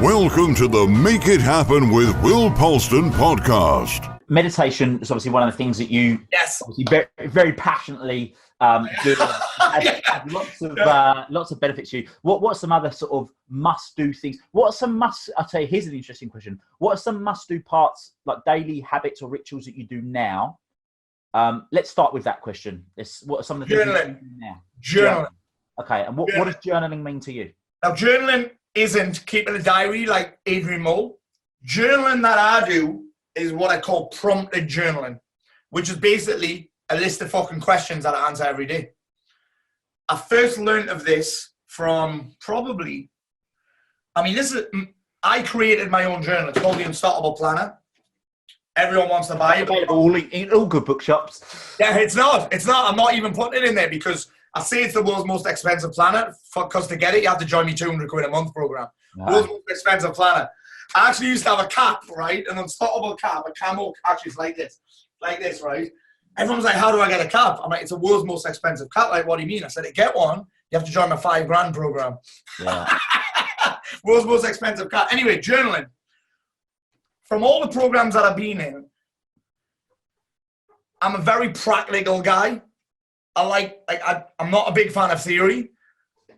Welcome to the Make It Happen with Will Polston podcast. Meditation is obviously one of the things that you obviously very, very passionately do. Had lots of benefits to you. What are some other sort of must-do things? What are some I'll tell you, here's an interesting question. What are some must-do parts, like daily habits or rituals that you do now? Let's start with that question. What are some of the things you do now? Journaling. Okay, and what does journaling mean to you? Now, journaling isn't keeping a diary like Adrian Mole. Journaling that I do is what I call prompted journaling, which is basically a list of fucking questions that I answer every day. I first learned of this from I created my own journal. It's called the Unstoppable Planner. Everyone wants to buy it. Available in all good bookshops. Yeah, it's not. I'm not even putting it in there because I say it's the world's most expensive planner, because to get it, you have to join me £200 a month program. World's most expensive planner. I actually used to have a cap, right? An unstoppable cap, a camel, actually it's like this, right? Everyone's like, how do I get a cap? I'm like, it's the world's most expensive cap. Like, what do you mean? I said, to get one, you have to join my $5,000 program. Yeah. World's most expensive cap. Anyway, journaling. From all the programs that I've been in, I'm a very practical guy. I'm not a big fan of theory.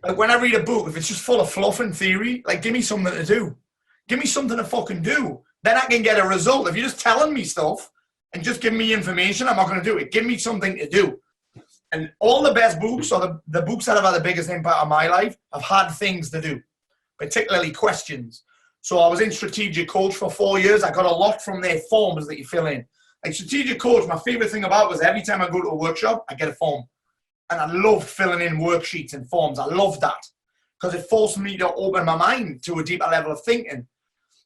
Like when I read a book, if it's just full of fluff and theory, like give me something to do. Give me something to fucking do. Then I can get a result. If you're just telling me stuff and just giving me information, I'm not going to do it. Give me something to do. And all the best books, or the books that have had the biggest impact on my life, have had things to do, particularly questions. So I was in Strategic Coach for 4 years. I got a lot from their forms that you fill in. Like Strategic Coach, my favorite thing about it was every time I go to a workshop, I get a form. And I loved filling in worksheets and forms. I loved that because it forced me to open my mind to a deeper level of thinking.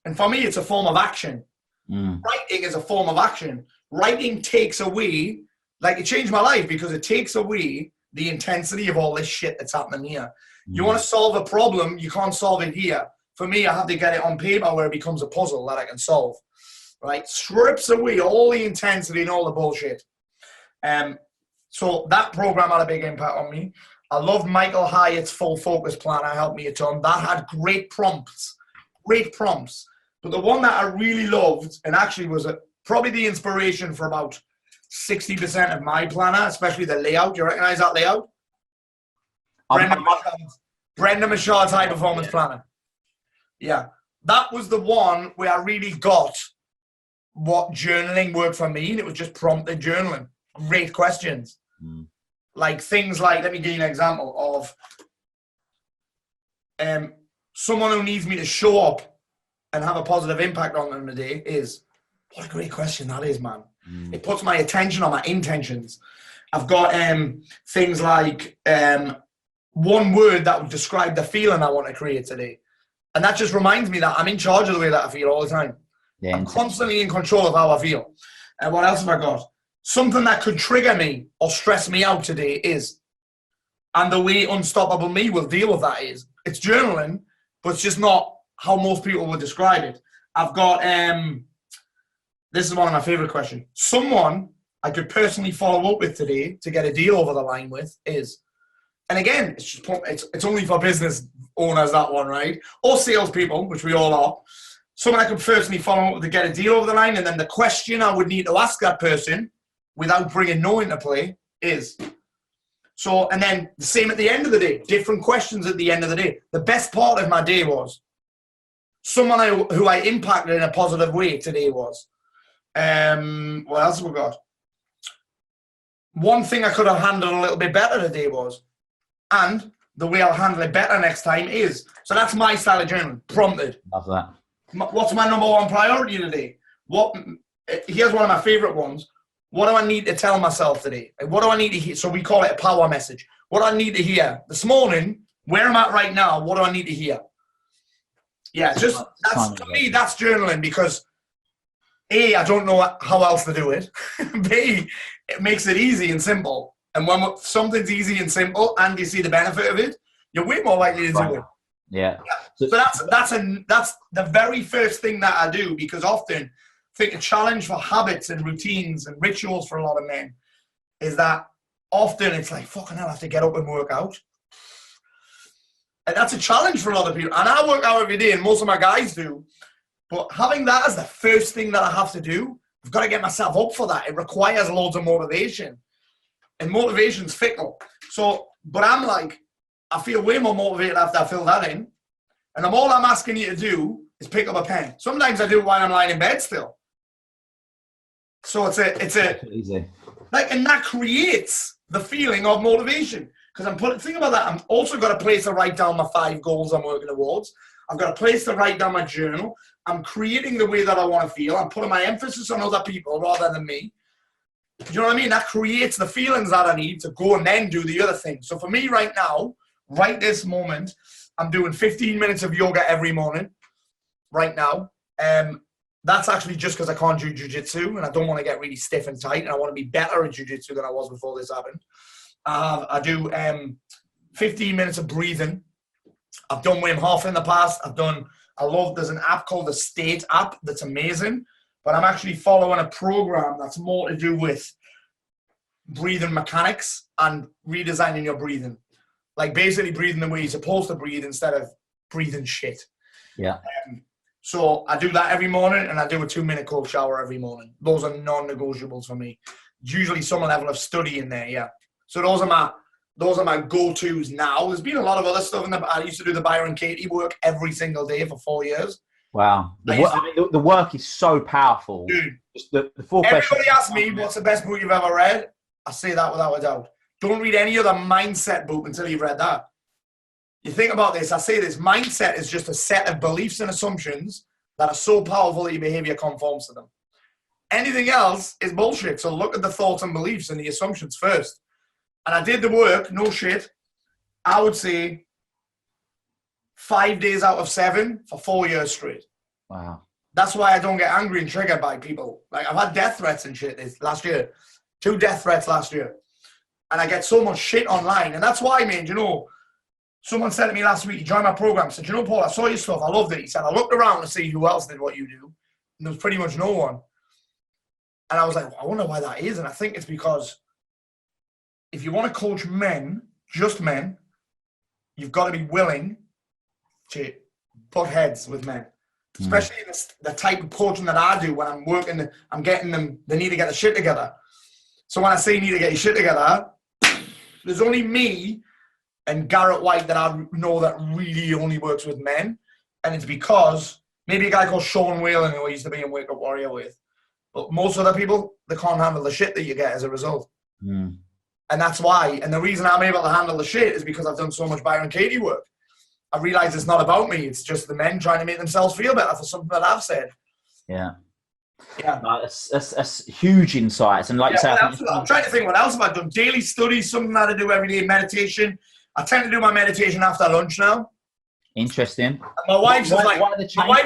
And for me, it's a form of action. Writing is a form of action. Writing takes away, it changed my life because it takes away the intensity of all this shit that's happening here. You want to solve a problem, you can't solve it here. For me, I have to get it on paper where it becomes a puzzle that I can solve. Right? Strips away all the intensity and all the bullshit. So that program had a big impact on me. I loved Michael Hyatt's Full Focus Planner, helped me a ton. That had great prompts. But the one that I really loved, and actually was probably the inspiration for about 60% of my planner, especially the layout. Do you recognize that layout? Brenda Machard's High Performance Planner. Yeah. That was the one where I really got what journaling worked for me, and it was just prompted journaling. Great questions. Like things like, let me give you an example of someone who needs me to show up and have a positive impact on them today is, what a great question that is, man. It puts my attention on my intentions. I've got things like one word that would describe the feeling I want to create today. And that just reminds me that I'm in charge of the way that I feel all the time. Yeah, I'm constantly in control of how I feel. And what else have I got? Something that could trigger me or stress me out today is, and the way Unstoppable Me will deal with that is, it's journaling, but it's just not how most people would describe it. I've got, this is one of my favorite questions. Someone I could personally follow up with today to get a deal over the line with is, and again, it's only for business owners, that one, right? Or salespeople, which we all are. Someone I could personally follow up with to get a deal over the line, and then the question I would need to ask that person without bringing no into play is, so, and then the same at the end of the day, different questions at the end of the day. The best part of my day was someone who I impacted in a positive way today was, what else have we got? One thing I could have handled a little bit better today was, and the way I'll handle it better next time is, so that's my style of journaling, prompted. Love that. What's my number one priority today? Here's one of my favorite ones. What do I need to tell myself today? What do I need to hear? So we call it a power message. What do I need to hear? This morning, where I'm at right now, what do I need to hear? Yeah, to me, that's journaling because A, I don't know how else to do it. B, it makes it easy and simple. And when something's easy and simple and you see the benefit of it, you're way more likely to do it. Yeah. So that's the very first thing that I do, because often I think a challenge for habits and routines and rituals for a lot of men is that often it's like, fucking hell, I have to get up and work out. And that's a challenge for a lot of people. And I work out every day, and most of my guys do. But having that as the first thing that I have to do, I've got to get myself up for that. It requires loads of motivation. And motivation's fickle. So, but I'm like, I feel way more motivated after I fill that in. And all I'm asking you to do is pick up a pen. Sometimes I do it while I'm lying in bed still. So it's easy. Like, and that creates the feeling of motivation. Because think about that. I'm also got a place to write down my 5 goals I'm working towards. I've got a place to write down my journal. I'm creating the way that I want to feel. I'm putting my emphasis on other people rather than me. Do you know what I mean? That creates the feelings that I need to go and then do the other thing. So for me right now, right this moment, I'm doing 15 minutes of yoga every morning right now. That's actually just because I can't do jiu-jitsu and I don't want to get really stiff and tight, and I want to be better at jiu-jitsu than I was before this happened. I do 15 minutes of breathing. I've done Wim Hof in the past. There's an app called the State app that's amazing, but I'm actually following a program that's more to do with breathing mechanics and redesigning your breathing. Like basically breathing the way you're supposed to breathe instead of breathing shit. Yeah. So I do that every morning, and I do a 2-minute cold shower every morning. Those are non-negotiables for me. Usually some level of study in there, yeah. So those are my go-tos now. There's been a lot of other stuff I used to do the Byron Katie work every single day for 4 years. Wow. The work is so powerful. Dude, just the 4 everybody questions. asks me, what's the best book you've ever read? I say that without a doubt. Don't read any other mindset book until you've read that. You think about this, I say this, mindset is just a set of beliefs and assumptions that are so powerful that your behavior conforms to them. Anything else is bullshit. So look at the thoughts and beliefs and the assumptions first. And I did the work, no shit, I would say 5 days out of 7 for 4 years straight. Wow. That's why I don't get angry and triggered by people. Like, I've had death threats and shit last year. 2 death threats last year. And I get so much shit online. And that's why, man, someone said to me last week, he joined my program, said, Paul, I saw your stuff, I loved it. He said, I looked around to see who else did what you do. And there was pretty much no one. And I was like, I wonder why that is. And I think it's because if you want to coach men, just men, you've got to be willing to butt heads with men. Especially in the type of coaching that I do when I'm working, I'm getting them, they need to get the shit together. So when I say need to get your shit together, there's only me and Garrett White that I know that really only works with men. And it's because maybe a guy called Sean Whalen, who I used to be in Wake Up Warrior with. But most other people, they can't handle the shit that you get as a result. Mm. And that's why. And the reason I'm able to handle the shit is because I've done so much Byron Katie work. I realize it's not about me. It's just the men trying to make themselves feel better for something that I've said. Yeah. Yeah. That's huge insights. And like you said, I'm trying to think what else have I done. Daily studies, something that I do every day, meditation. I tend to do my meditation after lunch now. Interesting. And my wife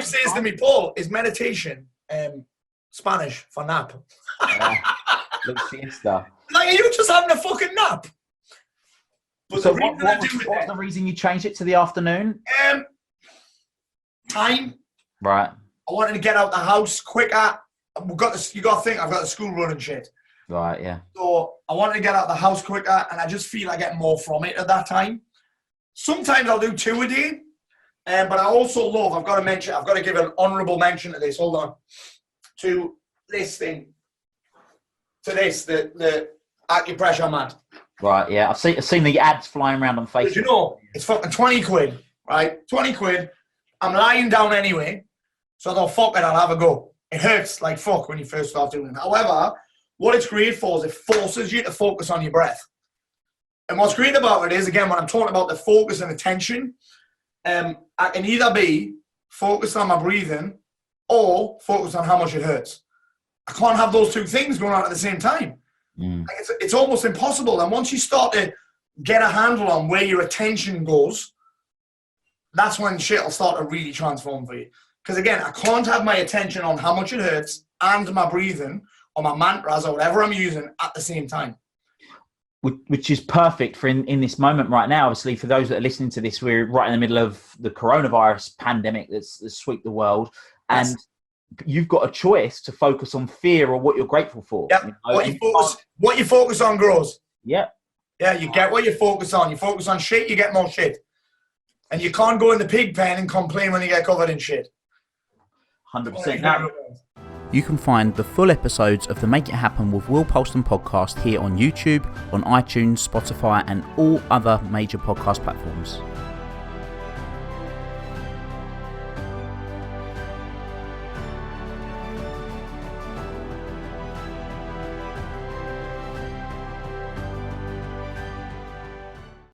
says to me, Paul, is meditation Spanish for nap? Stuff. Like, are you just having a fucking nap? But so what was the reason you changed it to the afternoon? Time. Right. I wanted to get out the house quicker. You got to think, I've got the school run and shit. Right, yeah. So I wanted to get out the house quicker, and I just feel I get more from it at that time. Sometimes I'll do 2 a day, but I also love, I've got to give an honourable mention to this, hold on, to this thing, the acupressure mat. Right, yeah. I've seen the ads flying around on Facebook. But it's fucking 20 quid, right? 20 quid. I'm lying down anyway, so I thought, fuck it, I'll have a go. It hurts like fuck when you first start doing it. However, what it's great for is it forces you to focus on your breath. And what's great about it is, again, when I'm talking about the focus and attention, I can either be focused on my breathing or focused on how much it hurts. I can't have those 2 things going on at the same time. Mm. Like it's almost impossible. And once you start to get a handle on where your attention goes, that's when shit will start to really transform for you. Because again, I can't have my attention on how much it hurts and my breathing or my mantras or whatever I'm using at the same time. Which is perfect for in this moment right now. Obviously, for those that are listening to this, we're right in the middle of the coronavirus pandemic that's swept the world. And Yes. You've got a choice to focus on fear or what you're grateful for. Yep. What you focus on grows. Yeah. Yeah, you get what you focus on. You focus on shit, you get more shit. And you can't go in the pig pen and complain when you get covered in shit. 100%. Now, you can find the full episodes of the Make It Happen with Will Polston podcast here on YouTube, on iTunes, Spotify and all other major podcast platforms.